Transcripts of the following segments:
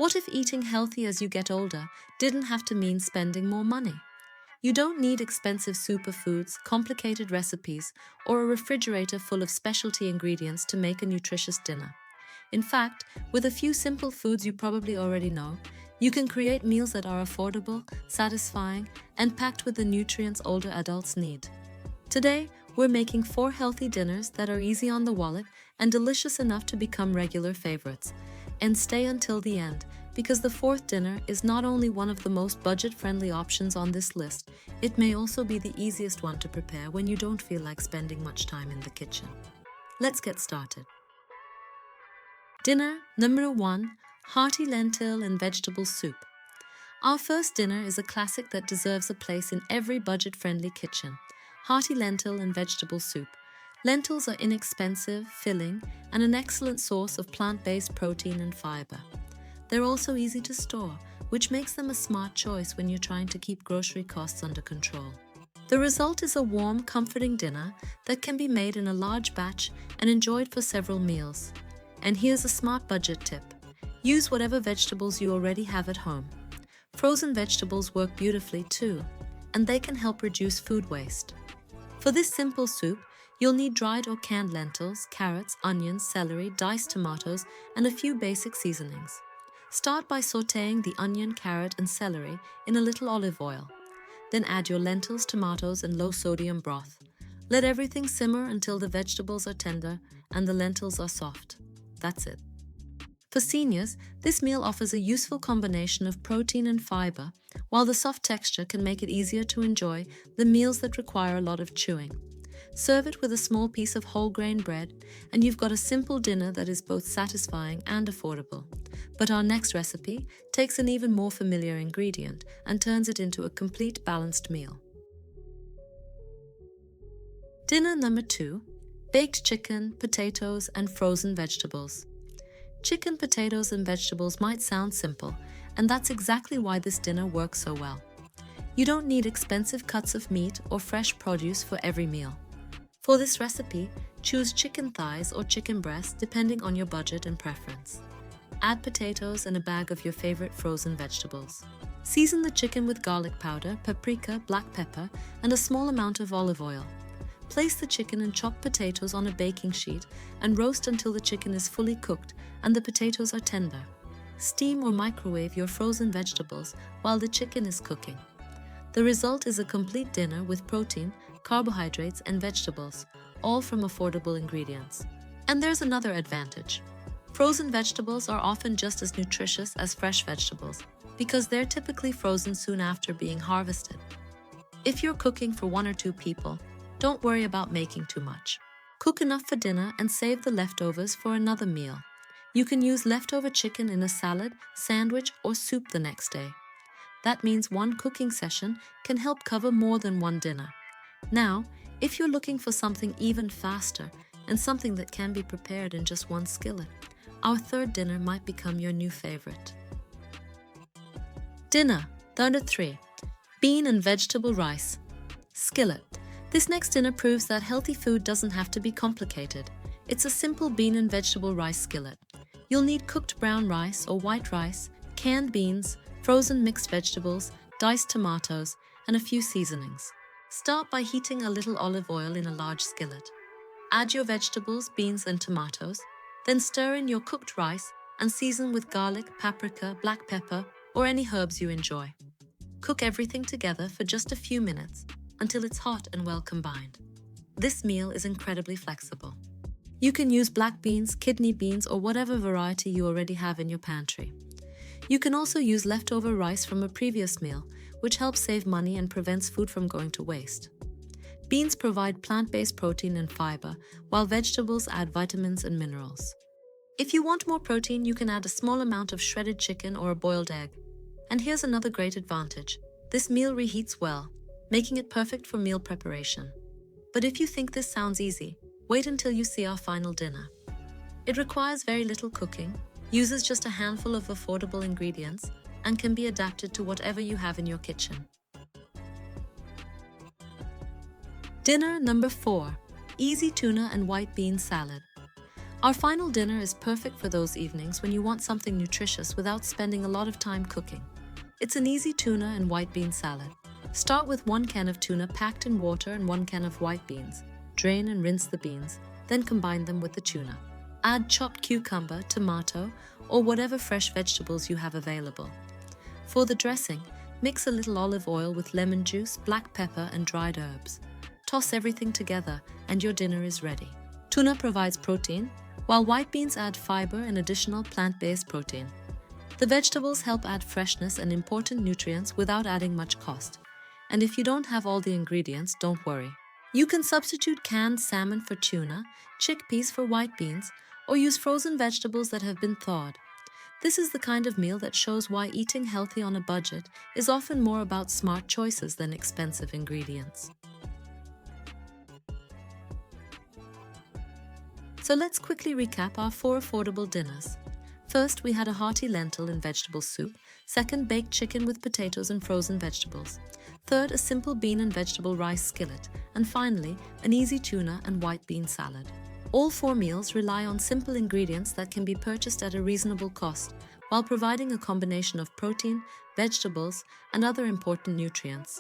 What if eating healthy as you get older didn't have to mean spending more money? You don't need expensive superfoods, complicated recipes, or a refrigerator full of specialty ingredients to make a nutritious dinner. In fact, with a few simple foods you probably already know, you can create meals that are affordable, satisfying, and packed with the nutrients older adults need. Today, we're making 4 healthy dinners that are easy on the wallet and delicious enough to become regular favorites. And stay until the end, because the 4th dinner is not only one of the most budget-friendly options on this list, it may also be the easiest one to prepare when you don't feel like spending much time in the kitchen. Let's get started. Dinner number 1, hearty lentil and vegetable soup. Our first dinner is a classic that deserves a place in every budget-friendly kitchen. Hearty lentil and vegetable soup. Lentils are inexpensive, filling, and an excellent source of plant-based protein and fiber. They're also easy to store, which makes them a smart choice when you're trying to keep grocery costs under control. The result is a warm, comforting dinner that can be made in a large batch and enjoyed for several meals. And here's a smart budget tip. Use whatever vegetables you already have at home. Frozen vegetables work beautifully too, and they can help reduce food waste. For this simple soup, you'll need dried or canned lentils, carrots, onions, celery, diced tomatoes, and a few basic seasonings. Start by sautéing the onion, carrot, and celery in a little olive oil. Then add your lentils, tomatoes, and low-sodium broth. Let everything simmer until the vegetables are tender and the lentils are soft. That's it. For seniors, this meal offers a useful combination of protein and fiber, while the soft texture can make it easier to enjoy the meals that require a lot of chewing. Serve it with a small piece of whole grain bread, and you've got a simple dinner that is both satisfying and affordable. But our next recipe takes an even more familiar ingredient and turns it into a complete balanced meal. Dinner number 2, baked chicken, potatoes, and frozen vegetables. Chicken, potatoes, and vegetables might sound simple, and that's exactly why this dinner works so well. You don't need expensive cuts of meat or fresh produce for every meal. For this recipe, choose chicken thighs or chicken breast depending on your budget and preference. Add potatoes and a bag of your favorite frozen vegetables. Season the chicken with garlic powder, paprika, black pepper, and a small amount of olive oil. Place the chicken and chopped potatoes on a baking sheet and roast until the chicken is fully cooked and the potatoes are tender. Steam or microwave your frozen vegetables while the chicken is cooking. The result is a complete dinner with protein, carbohydrates, and vegetables, all from affordable ingredients. And there's another advantage. Frozen vegetables are often just as nutritious as fresh vegetables because they're typically frozen soon after being harvested. If you're cooking for 1 or 2 people, don't worry about making too much. Cook enough for dinner and save the leftovers for another meal. You can use leftover chicken in a salad, sandwich, or soup the next day. That means one cooking session can help cover more than one dinner. Now, if you're looking for something even faster and something that can be prepared in just one skillet, our 3rd dinner might become your new favorite. Dinner number 3, bean and vegetable rice. Skillet. This next dinner proves that healthy food doesn't have to be complicated. It's a simple bean and vegetable rice skillet. You'll need cooked brown rice or white rice, canned beans, frozen mixed vegetables, diced tomatoes, and a few seasonings. Start by heating a little olive oil in a large skillet. Add your vegetables, beans, and tomatoes, then stir in your cooked rice and season with garlic, paprika, black pepper, or any herbs you enjoy. Cook everything together for just a few minutes until it's hot and well combined. This meal is incredibly flexible. You can use black beans, kidney beans, or whatever variety you already have in your pantry. You can also use leftover rice from a previous meal, which helps save money and prevents food from going to waste. Beans provide plant-based protein and fiber, while vegetables add vitamins and minerals. If you want more protein, you can add a small amount of shredded chicken or a boiled egg. And here's another great advantage. This meal reheats well, making it perfect for meal preparation. But if you think this sounds easy, wait until you see our final dinner. It requires very little cooking, uses just a handful of affordable ingredients, and can be adapted to whatever you have in your kitchen. Dinner number 4, easy tuna and white bean salad. Our final dinner is perfect for those evenings when you want something nutritious without spending a lot of time cooking. It's an easy tuna and white bean salad. Start with 1 can of tuna packed in water and 1 can of white beans. Drain and rinse the beans, then combine them with the tuna. Add chopped cucumber, tomato, or whatever fresh vegetables you have available. For the dressing, mix a little olive oil with lemon juice, black pepper, and dried herbs. Toss everything together and your dinner is ready. Tuna provides protein, while white beans add fiber and additional plant-based protein. The vegetables help add freshness and important nutrients without adding much cost. And if you don't have all the ingredients, don't worry. You can substitute canned salmon for tuna, chickpeas for white beans, or use frozen vegetables that have been thawed. This is the kind of meal that shows why eating healthy on a budget is often more about smart choices than expensive ingredients. So let's quickly recap our 4 affordable dinners. First, we had a hearty lentil and vegetable soup. Second, baked chicken with potatoes and frozen vegetables. Third, a simple bean and vegetable rice skillet. And finally, an easy tuna and white bean salad. All 4 meals rely on simple ingredients that can be purchased at a reasonable cost, while providing a combination of protein, vegetables, and other important nutrients.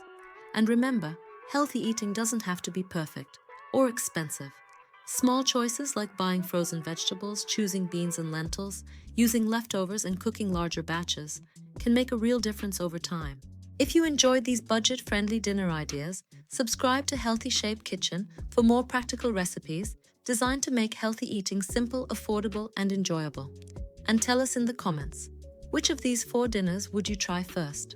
And remember, healthy eating doesn't have to be perfect or expensive. Small choices like buying frozen vegetables, choosing beans and lentils, using leftovers and cooking larger batches can make a real difference over time. If you enjoyed these budget-friendly dinner ideas, subscribe to Healthy Shape Kitchen for more practical recipes designed to make healthy eating simple, affordable, and enjoyable. And tell us in the comments, which of these 4 dinners would you try first?